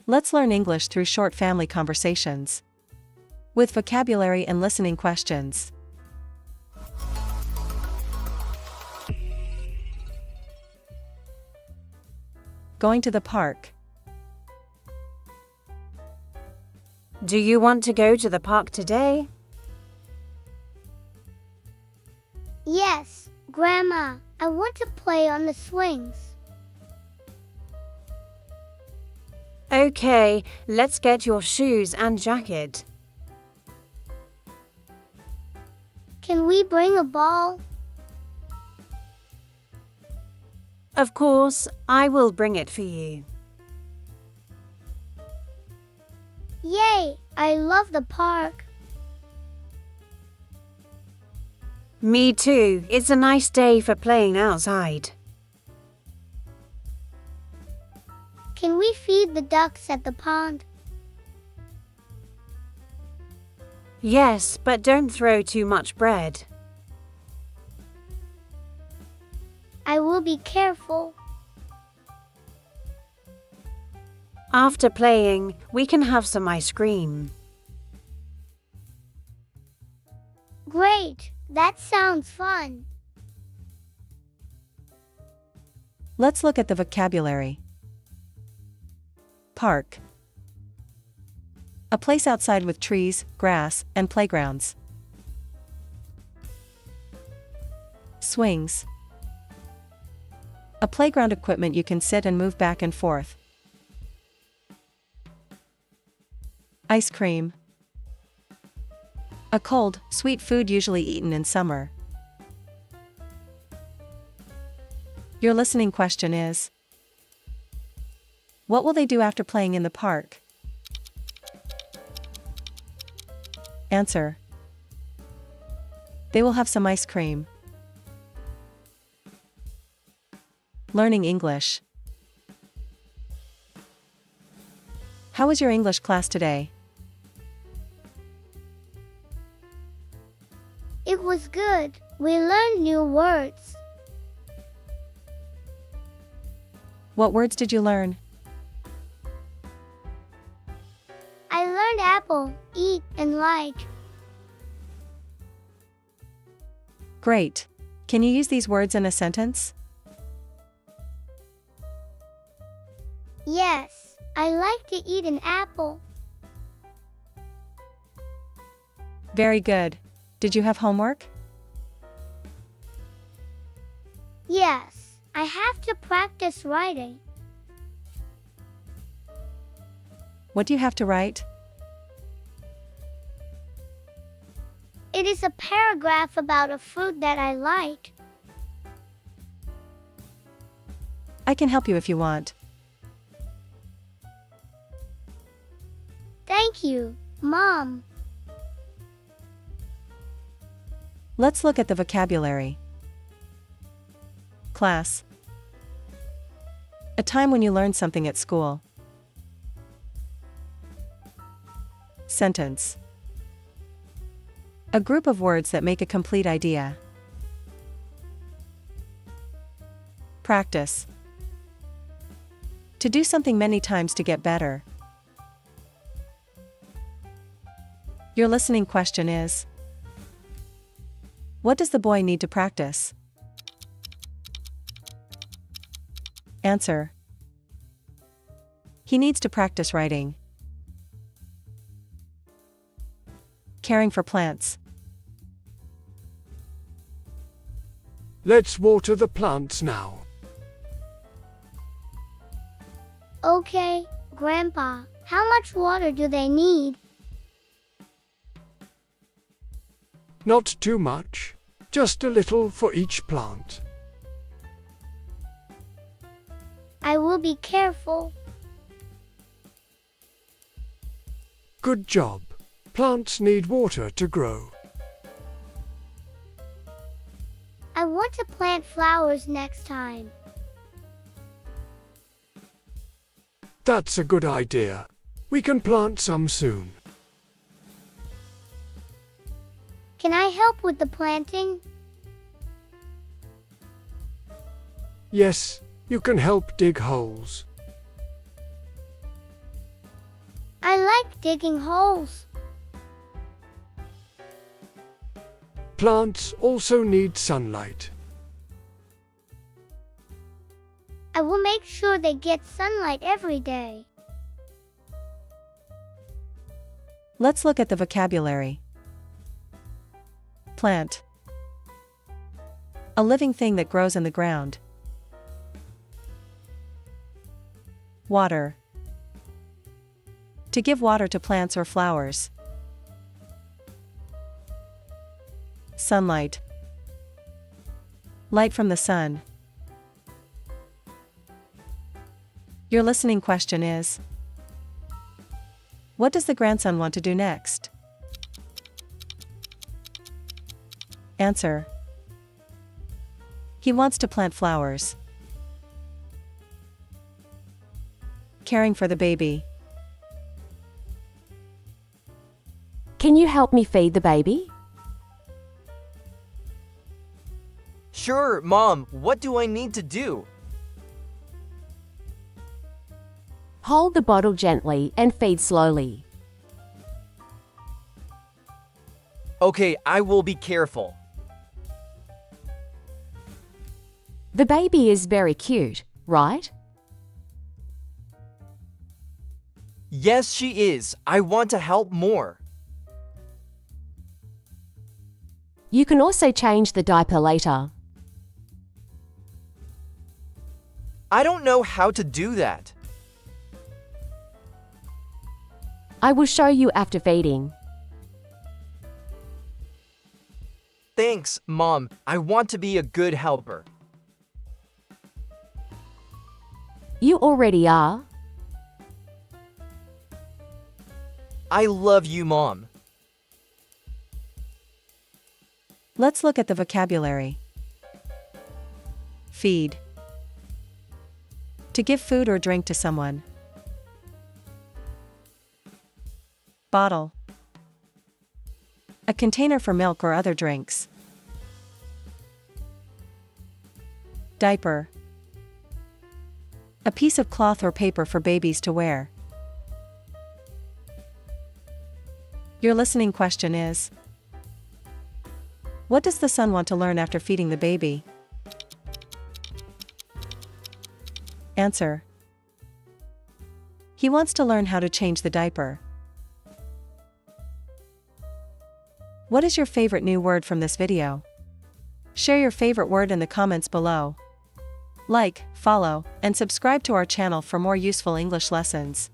Let's learn English through short family conversations with vocabulary and listening questions. Going to the park. Do you want to go to the park today? Yes, Grandma, I want to play on the swings. Okay, let's get your shoes and jacket. Can we bring a ball? Of course, I will bring it for you. Yay, I love the park. Me too, it's a nice day for playing outside. Can we feed the ducks at the pond? Yes, but don't throw too much bread. I will be careful. After playing, we can have some ice cream. Great, that sounds fun. Let's look at the vocabulary. Park. A place outside with trees, grass, and playgrounds. Swings. A playground equipment you can sit and move back and forth. Ice cream. A cold, sweet food usually eaten in summer. Your listening question is: what will they do after playing in the park? Answer: they will have some ice cream. Learning English. How was your English class today? It was good. We learned new words. What words did you learn? I learned apple, eat, and like. Great. Can you use these words in a sentence? Yes, I like to eat an apple. Very good. Did you have homework? Yes, I have to practice writing. What do you have to write? It is a paragraph about a fruit that I like. I can help you if you want. Thank you, Mom. Let's look at the vocabulary. Class. A time when you learn something at school. Sentence. A group of words that make a complete idea. Practice. To do something many times to get better. Your listening question is: what does the boy need to practice? Answer: he needs to practice writing. Caring for plants. Let's water the plants now. Okay, Grandpa, how much water do they need? Not too much, just a little for each plant. I will be careful. Good job. Plants need water to grow. I want to plant flowers next time. That's a good idea. We can plant some soon. Can I help with the planting? Yes, you can help dig holes. like digging holes. Plants also need sunlight. I will make sure they get sunlight every day. Let's look at the vocabulary. Plant. A living thing that grows in the ground. Water. To give water to plants or flowers. Sunlight. Light from the sun. Your listening question is: what does the grandson want to do next? Answer: he wants to plant flowers. Caring for the baby. Can you help me feed the baby? Sure, Mom. What do I need to do? Hold the bottle gently and feed slowly. Okay, I will be careful. The baby is very cute, right? Yes, she is. I want to help more. You can also change the diaper later. I don't know how to do that. I will show you after feeding. Thanks, Mom. I want to be a good helper. You already are. I love you, Mom. Let's look at the vocabulary. Feed. To give food or drink to someone. Bottle. A container for milk or other drinks. Diaper. A piece of cloth or paper for babies to wear. Your listening question is: what does the son want to learn after feeding the baby? Answer: he wants to learn how to change the diaper. What is your favorite new word from this video? Share your favorite word in the comments below. Like, follow, and subscribe to our channel for more useful English lessons.